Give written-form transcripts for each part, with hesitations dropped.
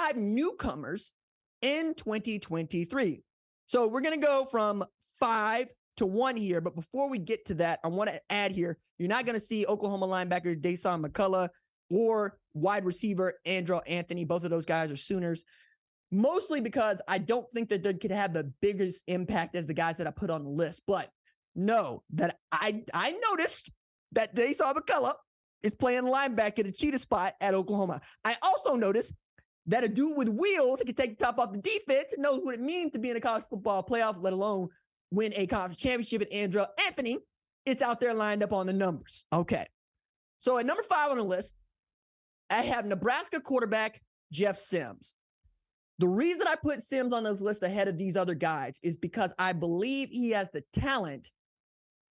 5 newcomers in 2023. So we're going to go from 5 to 1 here. But before we get to that, I want to add here, you're not going to see Oklahoma linebacker Dasan McCullough or wide receiver Andrew Anthony. Both of those guys are Sooners. Mostly because I don't think that they could have the biggest impact as the guys that I put on the list. But know that I noticed that Dasan McCullough is playing linebacker, the cheetah spot at Oklahoma. I also noticed that a dude with wheels that can take the top off the defense and knows what it means to be in a college football playoff, let alone win a conference championship. And Andrew Anthony is out there lined up on the numbers. Okay. So at number 5 on the list, I have Nebraska quarterback Jeff Sims. The reason I put Sims on this list ahead of these other guys is because I believe he has the talent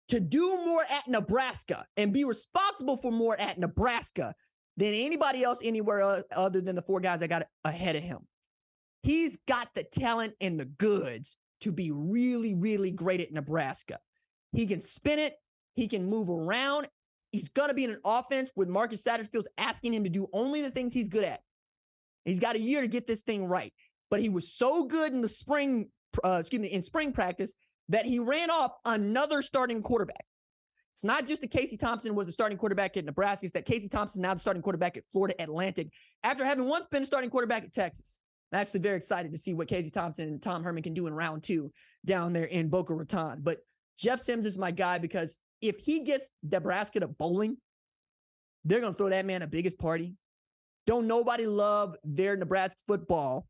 to do more at Nebraska and be responsible for more at Nebraska than anybody else anywhere other than the 4 guys I got ahead of him. He's got the talent and the goods to be really, really great at Nebraska. He can spin it. He can move around. He's going to be in an offense with Marcus Satterfield's asking him to do only the things he's good at. He's got a year to get this thing right. But he was so good in the spring practice that he ran off another starting quarterback. It's not just that Casey Thompson was the starting quarterback at Nebraska. It's that Casey Thompson is now the starting quarterback at Florida Atlantic after having once been a starting quarterback at Texas. I'm actually very excited to see what Casey Thompson and Tom Herman can do in round 2 down there in Boca Raton. But Jeff Sims is my guy because if he gets Nebraska to bowling, they're going to throw that man the biggest party. Don't nobody love their Nebraska football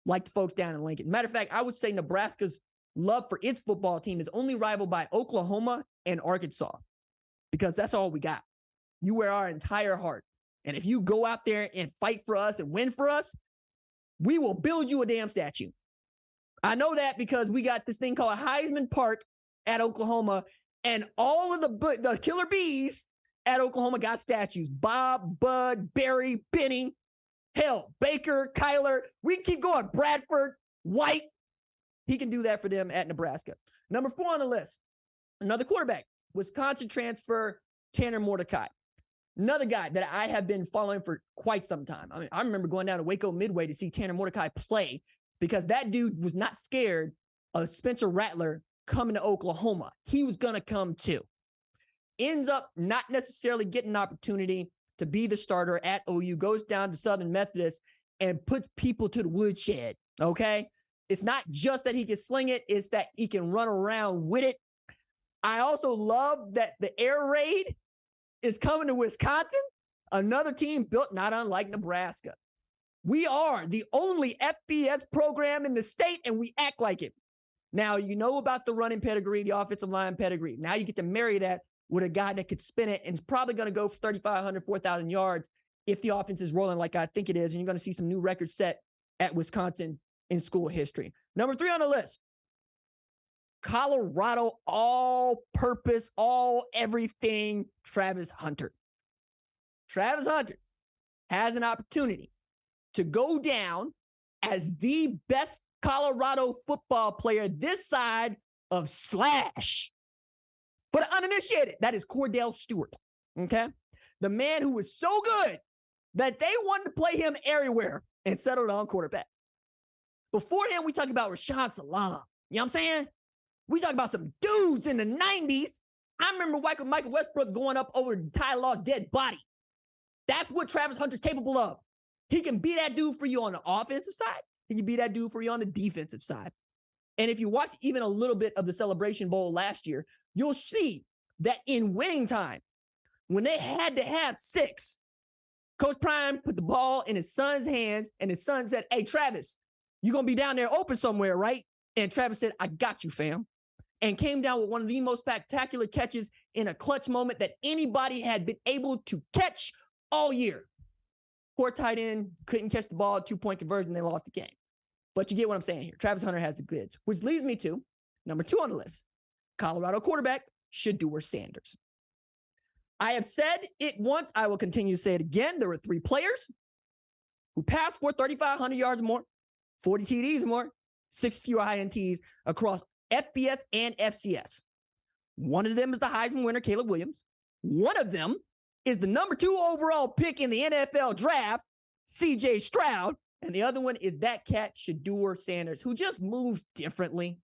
like the folks down in Lincoln. Matter of fact, I would say Nebraska's love for its football team is only rivaled by Oklahoma and Arkansas because that's all we got. You wear our entire heart. And if you go out there and fight for us and win for us, we will build you a damn statue. I know that because we got this thing called Heisman Park at Oklahoma, and all of the killer bees at Oklahoma got statues. Bob, Bud, Barry, Benny, hell, Baker, Kyler. We keep going. Bradford, White. He can do that for them at Nebraska. Number 4 on the list, another quarterback, Wisconsin transfer Tanner Mordecai. Another guy that I have been following for quite some time. I mean, I remember going down to Waco Midway to see Tanner Mordecai play because that dude was not scared of Spencer Rattler coming to Oklahoma. He was going to come too. Ends up not necessarily getting an opportunity to be the starter at OU, goes down to Southern Methodist and puts people to the woodshed, okay? It's not just that he can sling it, it's that he can run around with it. I also love that the air raid is coming to Wisconsin, another team built not unlike Nebraska. We are the only FBS program in the state, and we act like it. Now, you know about the running pedigree, the offensive line pedigree. Now you get to marry that with a guy that could spin it and is probably going to go for 3,500, 4,000 yards if the offense is rolling like I think it is, and you're going to see some new records set at Wisconsin in school history. Number 3 on the list, Colorado all-purpose, all-everything Travis Hunter. Travis Hunter has an opportunity to go down as the best Colorado football player this side of Slash. For the uninitiated, that is Cordell Stewart, okay? The man who was so good that they wanted to play him everywhere and settled on quarterback. Before him, we talk about Rashawn Salam. You know what I'm saying? We talk about some dudes in the 90s. I remember Michael Westbrook going up over Ty Law's dead body. That's what Travis Hunter's capable of. He can be that dude for you on the offensive side. He can be that dude for you on the defensive side. And if you watch even a little bit of the Celebration Bowl last year, you'll see that in winning time, when they had to have 6, Coach Prime put the ball in his son's hands, and his son said, "Hey, Travis, you're going to be down there open somewhere, right?" And Travis said, "I got you, fam." And came down with one of the most spectacular catches in a clutch moment that anybody had been able to catch all year. Poor tight end, couldn't catch the ball, 2-point conversion, they lost the game. But you get what I'm saying here. Travis Hunter has the goods, which leads me to number 2 on the list, Colorado quarterback Shedeur Sanders. I have said it once, I will continue to say it again. There were 3 players who passed for 3,500 yards or more, 40 TDs or more, 6 fewer INTs across FBS and FCS. One of them is the Heisman winner, Caleb Williams. One of them is the number 2 overall pick in the NFL draft, CJ Stroud. And the other one is that cat, Shedeur Sanders, who just moves differently.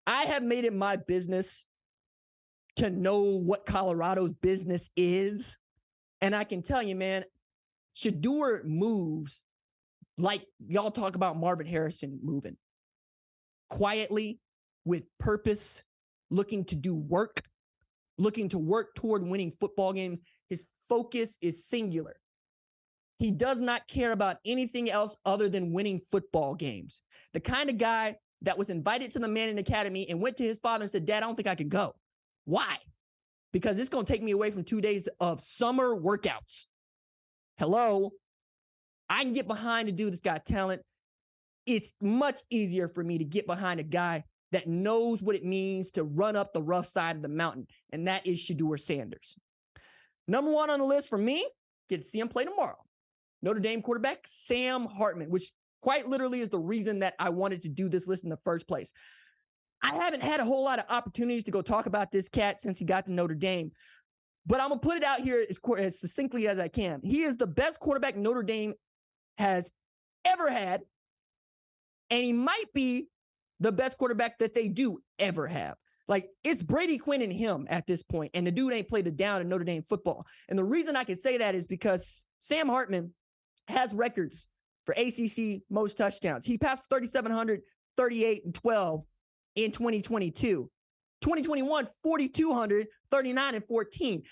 I have made it my business to know what Colorado's business is. And I can tell you, man, Shedeur moves like y'all talk about Marvin Harrison moving. Quietly, with purpose, looking to do work, looking to work toward winning football games. His focus is singular. He does not care about anything else other than winning football games. The kind of guy that was invited to the Manning Academy and went to his father and said, Dad, I don't think I can go. Why? Because it's going to take me away from 2 days of summer workouts. Hello? I can get behind a dude that's got talent. It's much easier for me to get behind a guy that knows what it means to run up the rough side of the mountain, and that is Shedeur Sanders. Number one on the list for me, get to see him play tomorrow. Notre Dame quarterback Sam Hartman, which quite literally is the reason that I wanted to do this list in the first place. I haven't had a whole lot of opportunities to go talk about this cat since he got to Notre Dame, but I'm going to put it out here as succinctly as I can. He is the best quarterback Notre Dame has ever had, and he might be the best quarterback that they do ever have. Like, it's Brady Quinn and him at this point, and the dude ain't played a down in Notre Dame football. And the reason I can say that is because Sam Hartman has records for ACC most touchdowns. He passed 3,700, 38, and 12 in 2022. 2021, 4,200, 39, and 14.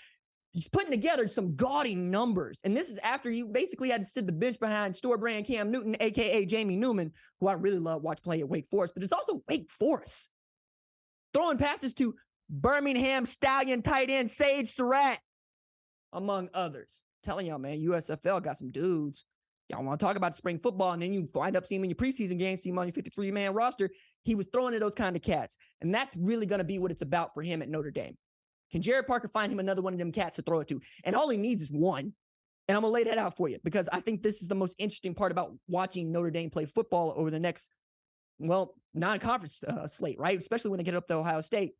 He's putting together some gaudy numbers. And this is after he basically had to sit the bench behind store brand Cam Newton, a.k.a. Jamie Newman, who I really love watch play at Wake Forest. But it's also Wake Forest. Throwing passes to Birmingham Stallion tight end Sage Surratt, among others. Telling y'all, man, USFL got some dudes. Y'all want to talk about spring football, and then you wind up seeing him in your preseason games, see him on your 53-man roster. He was throwing at those kind of cats. And that's really going to be what it's about for him at Notre Dame. Can Jared Parker find him another one of them cats to throw it to? And all he needs is one. And I'm going to lay that out for you because I think this is the most interesting part about watching Notre Dame play football over the next, non-conference slate, right? Especially when they get up to Ohio State.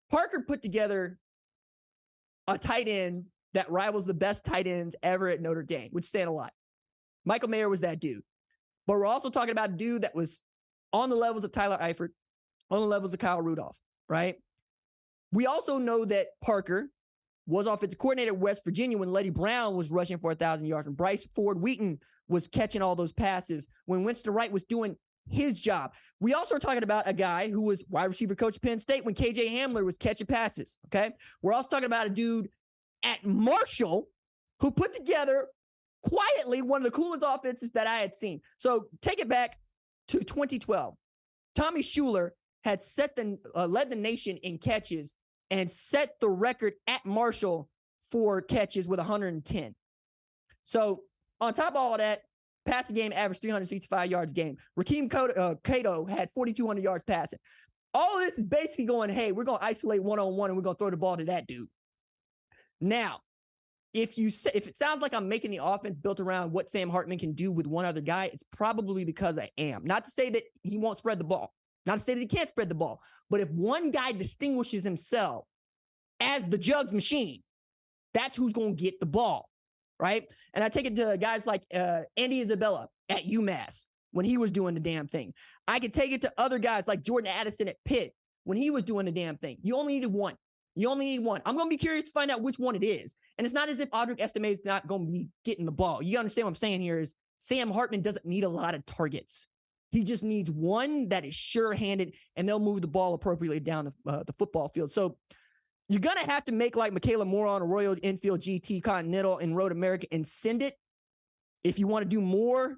Parker put together a tight end that rivals the best tight ends ever at Notre Dame, which saying a lot. Michael Mayer was that dude. But we're also talking about a dude that was on the levels of Tyler Eifert, on the levels of Kyle Rudolph, right? We also know that Parker was offensive coordinator at West Virginia when Letty Brown was rushing for 1,000 yards, and Bryce Ford Wheaton was catching all those passes when Winston Wright was doing his job. We also are talking about a guy who was wide receiver coach at Penn State when KJ Hamler was catching passes, okay? We're also talking about a dude at Marshall who put together quietly one of the coolest offenses that I had seen. So take it back to 2012. Tommy Schuler had led the nation in catches and set the record at Marshall for catches with 110. So on top of all that, passing game averaged 365 yards a game. Rakeem Cato had 4,200 yards passing. All of this is basically going, hey, we're going to isolate one-on-one and we're going to throw the ball to that dude. Now, if it sounds like I'm making the offense built around what Sam Hartman can do with one other guy, it's probably because I am. Not to say that he won't spread the ball. Not to say that he can't spread the ball. But if one guy distinguishes himself as the jugs machine, that's who's going to get the ball, right? And I take it to guys like Andy Isabella at UMass when he was doing the damn thing. I could take it to other guys like Jordan Addison at Pitt when he was doing the damn thing. You only needed one. You only need one. I'm going to be curious to find out which one it is. And it's not as if Audric Estime is not going to be getting the ball. You understand what I'm saying here is Sam Hartman doesn't need a lot of targets. He just needs one that is sure-handed, and they'll move the ball appropriately down the football field. So you're going to have to make like Michaela Moore on a Royal Enfield GT Continental in Road America and send it if you want to do more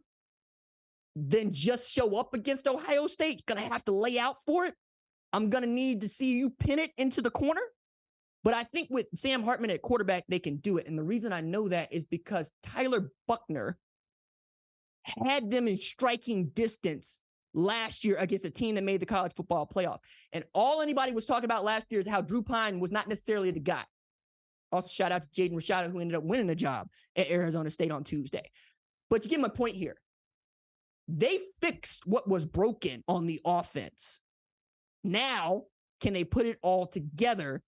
than just show up against Ohio State. You're going to have to lay out for it. I'm going to need to see you pin it into the corner. But I think with Sam Hartman at quarterback, they can do it. And the reason I know that is because Tyler Buckner had them in striking distance last year against a team that made the college football playoff. And all anybody was talking about last year is how Drew Pine was not necessarily the guy. Also, shout out to Jaden Rashada, who ended up winning the job at Arizona State on Tuesday. But you get my point here. They fixed what was broken on the offense. Now, can they put it all together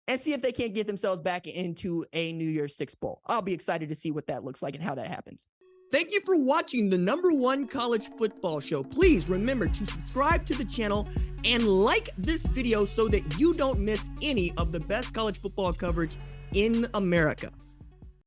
and see if they can't get themselves back into a New Year's Six Bowl? I'll be excited to see what that looks like and how that happens. Thank you for watching the #1 college football show. Please remember to subscribe to the channel and like this video so that you don't miss any of the best college football coverage in America.